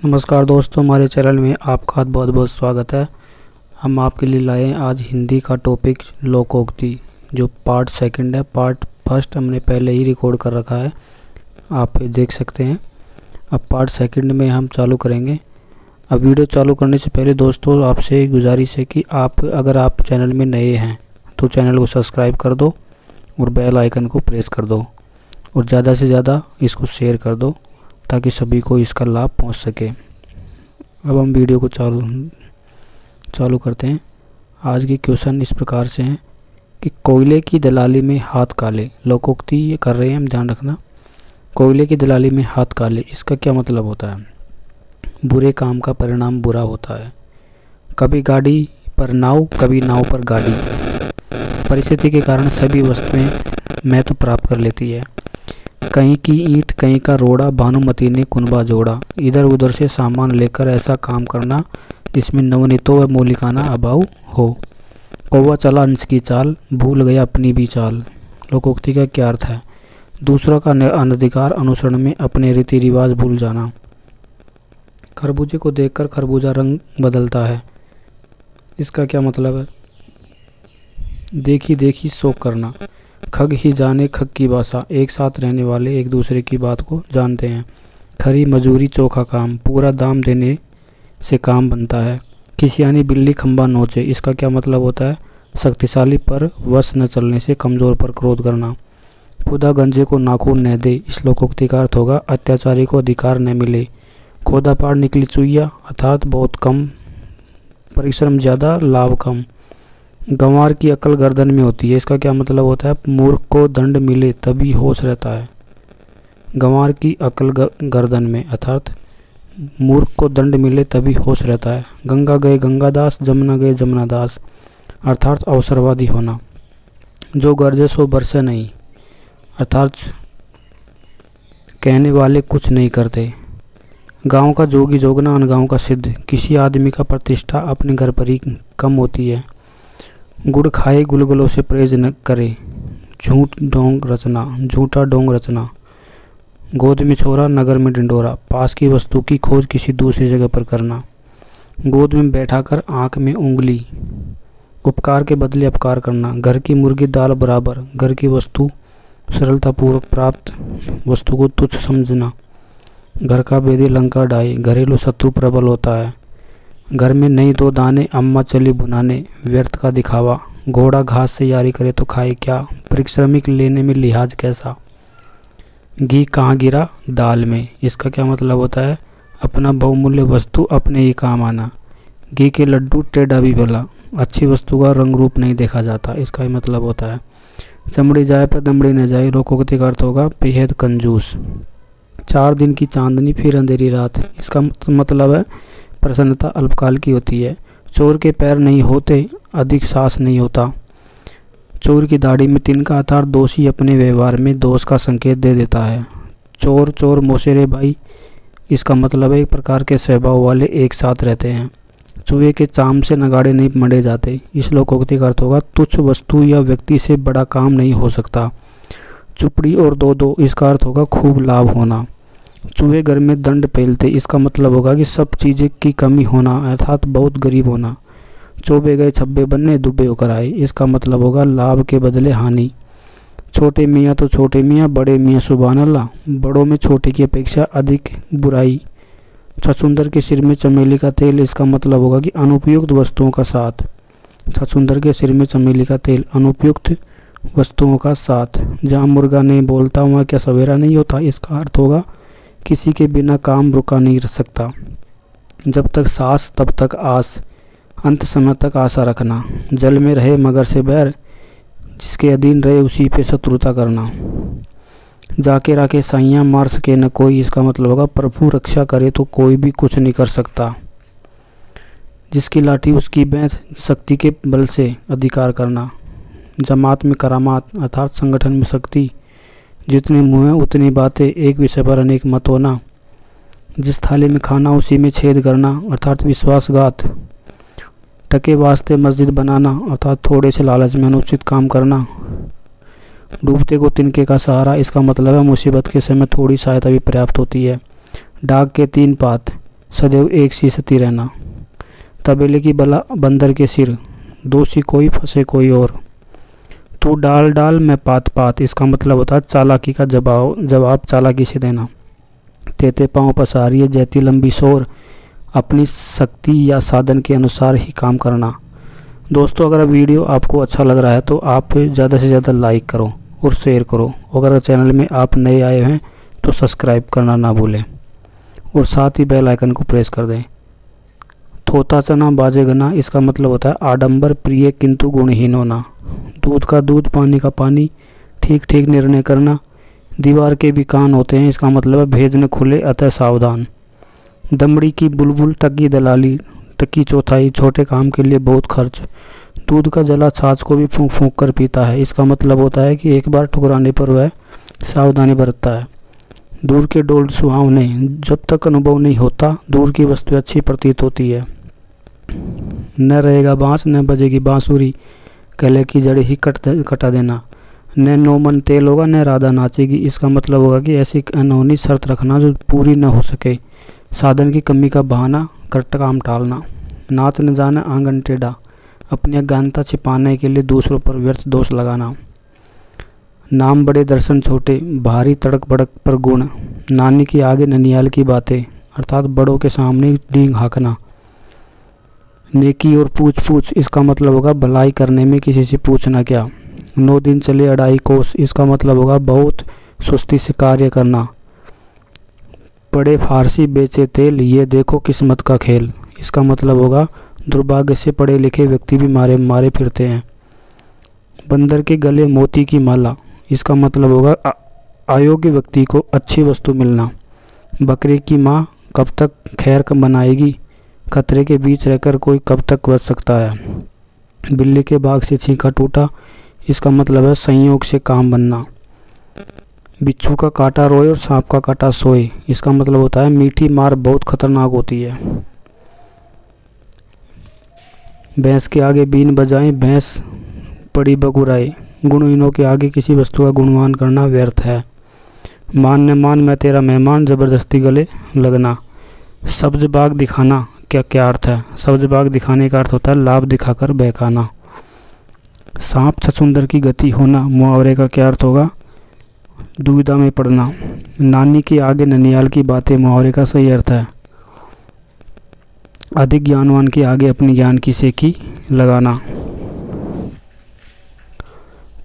नमस्कार दोस्तों, हमारे चैनल में आपका बहुत बहुत स्वागत है। हम आपके लिए लाए हैं आज हिंदी का टॉपिक लोकोक्ति, जो पार्ट सेकंड है। पार्ट फर्स्ट हमने पहले ही रिकॉर्ड कर रखा है, आप देख सकते हैं। अब पार्ट सेकंड में हम चालू करेंगे। अब वीडियो चालू करने से पहले दोस्तों आपसे गुजारिश है कि अगर आप चैनल में नए हैं तो चैनल को सब्सक्राइब कर दो और बेल आइकन को प्रेस कर दो और ज़्यादा से ज़्यादा इसको शेयर कर दो ताकि सभी को इसका लाभ पहुंच सके। अब हम वीडियो को चालू करते हैं। आज की क्वेश्चन इस प्रकार से हैं कि कोयले की दलाली में हाथ काले। लोकोक्ति ये कर रहे हैं हम, ध्यान रखना। कोयले की दलाली में हाथ काले, इसका क्या मतलब होता है? बुरे काम का परिणाम बुरा होता है। कभी गाड़ी पर नाव, कभी नाव पर गाड़ी। परिस्थिति के कारण सभी वस्तुएं महत्व प्राप्त कर लेती है। कहीं की ईंट कहीं का रोड़ा, भानुमति ने कुनबा जोड़ा। इधर उधर से सामान लेकर ऐसा काम करना जिसमें नवनीतो व मौलिकाना अभाव हो। कौवा चला अंश की चाल, भूल गया अपनी भी चाल। लोकोक्ति का क्या अर्थ है? दूसरों का अनधिकार अनुसरण में अपने रीति रिवाज भूल जाना। खरबूजे को देखकर खरबूजा रंग बदलता है, इसका क्या मतलब है? देखी देखी शोक करना। खग ही जाने खग की भाषा, एक साथ रहने वाले एक दूसरे की बात को जानते हैं। खरी मजूरी चोखा काम, पूरा दाम देने से काम बनता है। खिसियानी बिल्ली खंबा नोचे, इसका क्या मतलब होता है? शक्तिशाली पर वश न चलने से कमज़ोर पर क्रोध करना। खुदा गंजे को नाखून न दे, इस लोकोक्ति का अर्थ होगा अत्याचारी को अधिकार न मिले। खोदा पार निकली चुईया, अर्थात बहुत कम परिश्रम ज़्यादा लाभ कम। गंवार की अकल गर्दन में होती है, इसका क्या मतलब होता है? मूर्ख को दंड मिले तभी होश रहता है। गंवार की अकल गर्दन में, अर्थात मूर्ख को दंड मिले तभी होश रहता है। गंगा गए गंगादास, जमुना गए जमुनादास, अर्थात अवसरवादी होना। जो गरजे सो बरसे नहीं, अर्थात कहने वाले कुछ नहीं करते। गांव का जोगी जोगना, अनगांव का सिद्ध। किसी आदमी का प्रतिष्ठा अपने घर पर ही कम होती है। गुड़ खाए गुलगुलों से परहेज न करे, झूठा डोंग रचना। गोद में छोरा, नगर में ढिंडोरा, पास की वस्तु की खोज किसी दूसरी जगह पर करना। गोद में बैठाकर आंख में उंगली, उपकार के बदले अपकार करना। घर की मुर्गी दाल बराबर, घर की वस्तु सरलतापूर्वक प्राप्त वस्तु को तुच्छ समझना। घर का बेदी लंका ढाई, घरेलू शत्रु प्रबल होता है। घर में नहीं दो दाने, अम्मा चली बुनाने, व्यर्थ का दिखावा। घोड़ा घास से यारी करे तो खाए क्या, परिश्रमिक लेने में लिहाज कैसा। घी कहाँ गिरा, दाल में, इसका क्या मतलब होता है? अपना बहुमूल्य वस्तु अपने ही काम आना। घी के लड्डू टेढ़ा भी भला, अच्छी वस्तु का रंग रूप नहीं देखा जाता, इसका ही मतलब होता है। चमड़ी जाए पर दमड़ी न जाए, लोकोक्ति का अर्थ होगा बेहद कंजूस। 4 दिन की चांदनी फिर अंधेरी रात, इसका मतलब है प्रसन्नता अल्पकाल की होती है। चोर के पैर नहीं होते, अधिक साहस नहीं होता। चोर की दाढ़ी में तिनका, अर्थात दोषी अपने व्यवहार में दोष का संकेत दे देता है। चोर चोर मोसेरे भाई, इसका मतलब है एक प्रकार के स्वभाव वाले एक साथ रहते हैं। चूहे के चाम से नगाड़े नहीं मढ़े जाते, इस लोकोक्ति का अर्थ होगा तुच्छ वस्तु या व्यक्ति से बड़ा काम नहीं हो सकता। चुपड़ी और दो, इसका अर्थ होगा खूब लाभ होना। चूहे घर में दंड पेलते, इसका मतलब होगा कि सब चीज़ें की कमी होना, अर्थात बहुत गरीब होना। चौबे गए छब्बे बनने, दुबे होकर आए, इसका मतलब होगा लाभ के बदले हानि। छोटे मियाँ तो छोटे मियाँ, बड़े मियाँ सुभान अल्लाह, बड़ों में छोटे की अपेक्षा अधिक बुराई। छछूंदर के सिर में चमेली का तेल, इसका मतलब होगा कि अनुपयुक्त वस्तुओं का साथ। छछूंदर के सिर में चमेली का तेल, अनुपयुक्त वस्तुओं का साथ। जहाँ मुर्गा नहीं बोलता वहाँ क्या सवेरा नहीं होता, इसका अर्थ होगा किसी के बिना काम रुका नहीं रह सकता। जब तक सांस तब तक आस, अंत समय तक आशा रखना। जल में रहे मगर से बैर, जिसके अधीन रहे उसी पे शत्रुता करना। जाके राखे साइयाँ, मार सके न कोई, इसका मतलब होगा प्रभु रक्षा करे तो कोई भी कुछ नहीं कर सकता। जिसकी लाठी उसकी बैंत, शक्ति के बल से अधिकार करना। जमात में करामात, अर्थात संगठन में शक्ति। जितने मुँह हैं उतनी बातें, एक विषय पर अनेक मत होना। जिस थाली में खाना उसी में छेद करना, अर्थात विश्वासघात। टके वास्ते मस्जिद बनाना, अर्थात थोड़े से लालच में अनुचित काम करना। डूबते को तिनके का सहारा, इसका मतलब है मुसीबत के समय थोड़ी सहायता भी पर्याप्त होती है। डाक के 3 पात, सदैव एक सी सती रहना। तबेले की बला बंदर के सिर, दोषी कोई फंसे कोई और। तू डाल डाल मैं पात पात, इसका मतलब होता है चालाकी का जवाब चालाकी से देना। तेते पाँव पसारिए जैती लंबी सोर, अपनी शक्ति या साधन के अनुसार ही काम करना। दोस्तों, अगर वीडियो आपको अच्छा लग रहा है तो आप ज़्यादा से ज़्यादा लाइक करो और शेयर करो। अगर चैनल में आप नए आए हैं तो सब्सक्राइब करना ना भूलें और साथ ही बेल आइकन को प्रेस कर दें। थोता चना बाजे गना, इसका मतलब होता है आडंबर प्रिय किंतु गुणहीन होना। दूध का दूध पानी का पानी, ठीक ठीक निर्णय करना। दीवार के भी कान होते हैं, इसका मतलब है भेद न खुले अतः सावधान। दमड़ी की बुलबुल टकी दलाली, टकी चौथाई, छोटे काम के लिए बहुत खर्च। दूध का जला छाछ को भी फूंक फूंक कर पीता है, इसका मतलब होता है कि एक बार ठुकराने पर वह सावधानी बरतता है। दूर के डोल सुहावने, जब तक अनुभव नहीं होता दूर की वस्तु अच्छी प्रतीत होती है। न रहेगा बांस न बजेगी बांसुरी, कले की जड़ ही कटा देना। न नो मन तेल होगा न राधा नाचेगी, इसका मतलब होगा कि ऐसी अनहोनी शर्त रखना जो पूरी न हो सके। साधन की कमी का बहाना कर काम टालना। नाच न जाना आंगन टेढ़ा, अपनी अज्ञानता छिपाने के लिए दूसरों पर व्यर्थ दोष लगाना। नाम बड़े दर्शन छोटे, भारी तड़क भड़क पर गुण। नानी की आगे ननियाल की बातें, अर्थात बड़ों के सामने डींग हाँकना। नेकी और पूछ पूछ, इसका मतलब होगा भलाई करने में किसी से पूछना क्या। 9 दिन चले अढ़ाई कोस, इसका मतलब होगा बहुत सुस्ती से कार्य करना। पड़े फारसी बेचे तेल, ये देखो किस्मत का खेल, इसका मतलब होगा दुर्भाग्य से पढ़े लिखे व्यक्ति भी मारे मारे फिरते हैं। बंदर के गले मोती की माला, इसका मतलब होगा अयोग्य व्यक्ति को अच्छी वस्तु मिलना। बकरे की माँ कब तक खैर बनाएगी, खतरे के बीच रहकर कोई कब तक बच सकता है। बिल्ली के बाग से छींका टूटा, इसका मतलब है संयोग से काम बनना। बिच्छू का कांटा रोए और सांप का कांटा सोए, इसका मतलब होता है मीठी मार बहुत खतरनाक होती है। भैंस के आगे बीन बजाएं भैंस पड़ी बगुराए, गुणहीनों के आगे किसी वस्तु का गुणगान करना व्यर्थ है। मान न मान मैं तेरा मेहमान, जबरदस्ती गले लगना। सब्ज बाग दिखाना, क्या अर्थ है? सब्ज बाग दिखाने का अर्थ होता है लाभ दिखाकर बहकाना। सांप छछूंदर की गति होना, मुहावरे का क्या अर्थ होगा? दुविधा में पड़ना। नानी के आगे ननियाल की बातें, मुहावरे का सही अर्थ है अधिक ज्ञानवान के आगे अपनी ज्ञान की सेकी लगाना।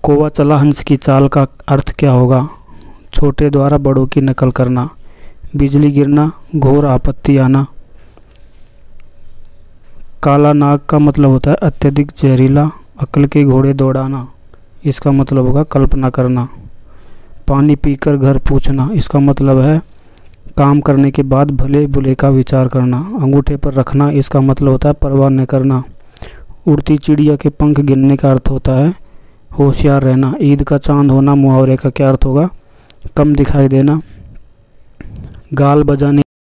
कौवा चला हंस की चाल का अर्थ क्या होगा? छोटे द्वारा बड़ों की नकल करना। बिजली गिरना, घोर आपत्ति आना। काला नाग का मतलब होता है अत्यधिक जहरीला, अक्ल के घोड़े दौड़ाना, इसका मतलब होगा कल्पना करना। पानी पीकर घर पूछना, इसका मतलब है काम करने के बाद भले बुरे का विचार करना। अंगूठे पर रखना, इसका मतलब होता है परवाह न करना। उड़ती चिड़िया के पंख गिनने का अर्थ होता है होशियार रहना। ईद का चांद होना, मुहावरे का क्या अर्थ होगा? कम दिखाई देना। गाल बजाने